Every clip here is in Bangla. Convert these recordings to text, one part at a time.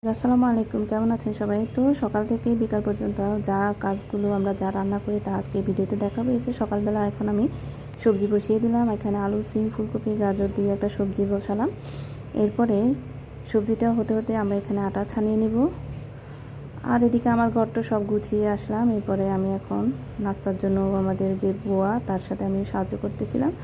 আসসালামু আলাইকুম, কেমন আছেন সবাই? তো সকাল থেকে বিকাল পর্যন্ত যা কাজগুলো আমরা যা রান্না করি তা আজকে ভিডিওতে দেখাবো। এই যে সকালবেলা এখন আমি সবজি বসিয়ে দিলাম। এখানে আলু, সিম, ফুলকপি, গাজর দিয়ে একটা সবজি বসালাম। এরপরে সবজিটা হতে হতে আমরা এখানে আটা ছানিয়ে নিব। আর এদিকে আমার ঘরটা সব গুছিয়ে আসলাম। এরপরে আমি এখন নাস্তার জন্য আমাদের যে বুয়া তার সাথে আমি সাহায্য করতেছিলাম।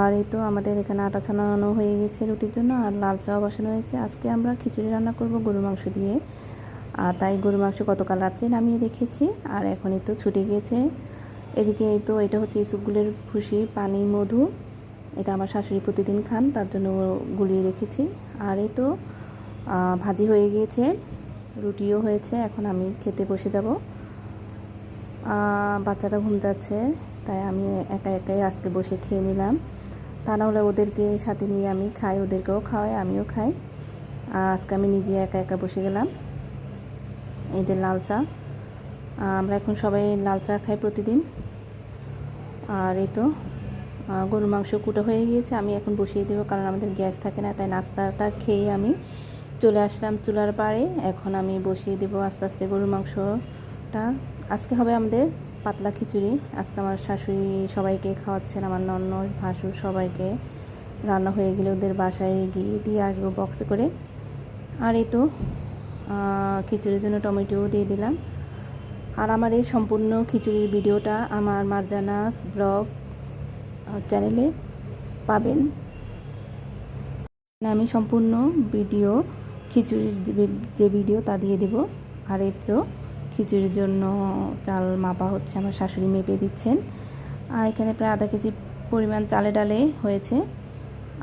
আর এই তো আমাদের এখানে আটা ছানানো হয়ে গেছে রুটির জন্য, আর লাল চাও বসানো হয়েছে। আজকে আমরা খিচুড়ি রান্না করব গরুর মাংস দিয়ে। আর তাই গরুর মাংস গতকাল রাত্রে নামিয়ে রেখেছি, আর এখন এই তো ছুটে গিয়েছে। এদিকে এই তো এটা হচ্ছে ইসবগুলের ভুসি, পানি, মধু। এটা আমার শাশুড়ি প্রতিদিন খান, তার জন্য গুলিয়ে রেখেছি। আর এই তো ভাজি হয়ে গিয়েছে, রুটিও হয়েছে। এখন আমি খেতে বসে যাব। বাচ্চাটা ঘুম যাচ্ছে, তাই আমি একা একাই আজকে বসে খেয়ে নিলাম। তা না হলে ওদেরকে সাথে নিয়ে আমি খাই, ওদেরকেও খাওয়াই, আমিও খাই। আজকে আমি নিজে একা একা বসে গেলাম। এদের লাল চা, আমরা এখন সবাই লাল চা খাই প্রতিদিন। আর এই তো গরুর মাংস কুটো হয়ে গিয়েছে, আমি এখন বসিয়ে দেবো, কারণ আমাদের গ্যাস থাকে না। তাই নাস্তাটা খেয়ে আমি চলে আসলাম চুলার পাড়ে। এখন আমি বসিয়ে দেবো আস্তে আস্তে গরুর মাংসটা। আজকে হবে আমাদের পাতলা খিচুড়ি। আজকে আমার শাশুড়ি সবাইকে খাওয়াচ্ছেন, আমার ননদ, ভাসুর সবাইকে। রান্না হয়ে গেলে ওদের বাসায় গিয়ে দিয়ে আসবো বক্সে করে। আর এই তো খিচুড়ির জন্য টমেটোও দিয়ে দিলাম। আর আমার এই সম্পূর্ণ খিচুড়ির ভিডিওটা আমার মারজানাস ব্লগ চ্যানেলে পাবেন। আমি সম্পূর্ণ ভিডিও খিচুড়ির যে ভিডিও তা দিয়ে দেব। আর এই তো খিচুড়ির জন্য চাল মাপা হচ্ছে, আমার শাশুড়ি মেপে দিচ্ছেন। আর এখানে প্রায় আধা কেজি পরিমাণ চালে ডালে হয়েছে।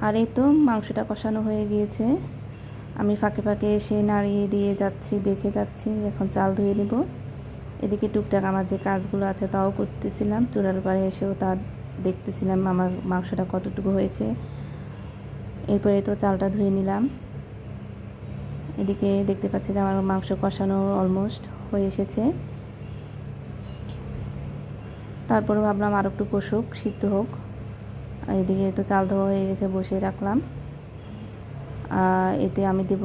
আর এই তো মাংসটা কষানো হয়ে গিয়েছে, আমি ফাঁকে ফাঁকে এসে নাড়িয়ে দিয়ে যাচ্ছি, দেখে যাচ্ছি। এখন চাল ধুয়ে নেব। এদিকে টুকটাক আমার যে কাজগুলো আছে তাও করতেছিলাম, চুলার পাড়ে এসেও তা দেখতেছিলাম আমার মাংসটা কতটুকু হয়েছে। এরপরে তো চালটা ধুয়ে নিলাম। এদিকে দেখতে পাচ্ছি যে আমার মাংস কষানো অলমোস্ট হয়ে এসেছে। তারপরে ভাবলাম আর একটু কষুক, সিদ্ধ হোক। আর এদিকে তো চাল ধোয়া হয়ে গেছে, বসিয়ে রাখলাম। এতে আমি দেব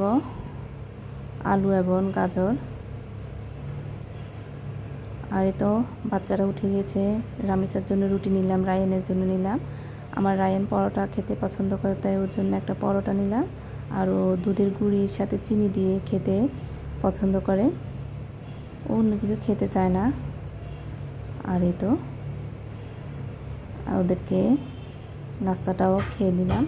আলু এবং গাজর। আর এই তো বাচ্চারা উঠে গেছে, রামিসার জন্য রুটি নিলাম, রায়ানের জন্য নিলাম। আমার রায়ান পরোটা খেতে পছন্দ করে, তাই ওর জন্য একটা পরোটা নিলাম। আর ও দুধের গুঁড়ির সাথে চিনি দিয়ে খেতে পছন্দ করে, অন্য কিছু খেতে চায় না। আর এই তো ওদেরকে নাস্তাটাও খেয়ে নিলাম।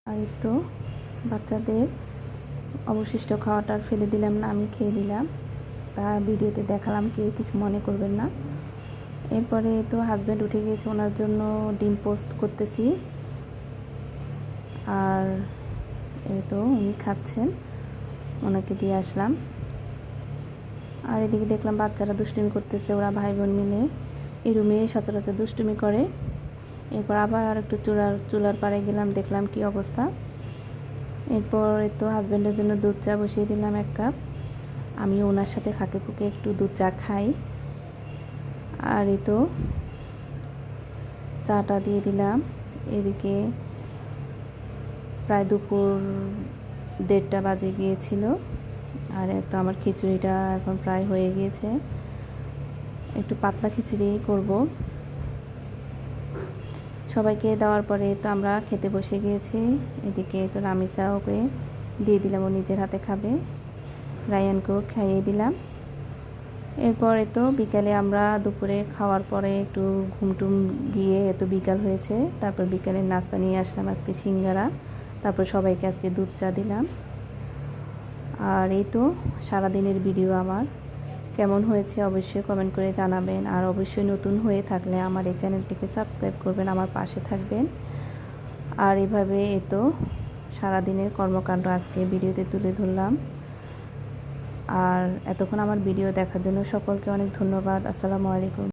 আর এই তো বাচ্চাদের অবশিষ্ট খাওয়াটা ফেলে দিলাম না, আমি খেয়ে নিলাম। তা ভিডিওতে দেখালাম, কেউ কিছু মনে করবেন না। এরপরে তো হাজব্যান্ড উঠে গিয়েছে, ওনার জন্য ডিম পোস্ট করতেছি। আর এই তো উনি খাচ্ছেন, ওনাকে দিয়ে আসলাম। আর এদিকে দেখলাম বাচ্চারা দুষ্টুমি করতেছে, ওরা ভাই বোন মিলে এই রুমে সচরাচর দুষ্টুমি করে। এরপর আবার আর একটু চুলার পাড়ে গেলাম, দেখলাম কি অবস্থা। এরপর তো হাজব্যান্ডের জন্য দুধ চা বসিয়ে দিলাম 1 কাপ। আমি ওনার সাথে ফাঁকে ফুঁকে একটু দুধ চা খাই। আর এই তো চাটা দিয়ে দিলাম। এদিকে প্রায় দুপুর 1:30 বাজে গিয়েছিল। আর তো আমার খিচুড়িটা এখন প্রায় হয়ে গিয়েছে, একটু পাতলা খিচুড়ি করব। সবাইকে দেওয়ার পরে তো আমরা খেতে বসে গিয়েছি। এদিকে তো রামিসা ওকে দিয়ে দিলাম, ও নিজের হাতে খাবে। রায়ানকেও খাইয়ে দিলাম। এরপরে তো বিকালে আমরা দুপুরে খাওয়ার পরে একটু ঘুমটুম গিয়ে এত বিকাল হয়েছে। তারপর বিকালের নাস্তা নিয়ে আসলাম আজকে সিঙ্গারা। তারপর সবাইকে আজকে দুধ চা দিলাম। আর এই তো সারাদিনের ভিডিও আমার কেমন হয়েছে অবশ্যই কমেন্ট করে জানাবেন। আর অবশ্যই নতুন হয়ে থাকলে আমার এই চ্যানেলটিকে সাবস্ক্রাইব করবেন, আমার পাশে থাকবেন। আর এভাবে এই তো সারাদিনের কর্মকাণ্ড আজকে ভিডিওতে তুলে ধরলাম। আর এতক্ষণ আমার ভিডিও দেখার জন্য সকলকে অনেক ধন্যবাদ। আসসালামু আলাইকুম।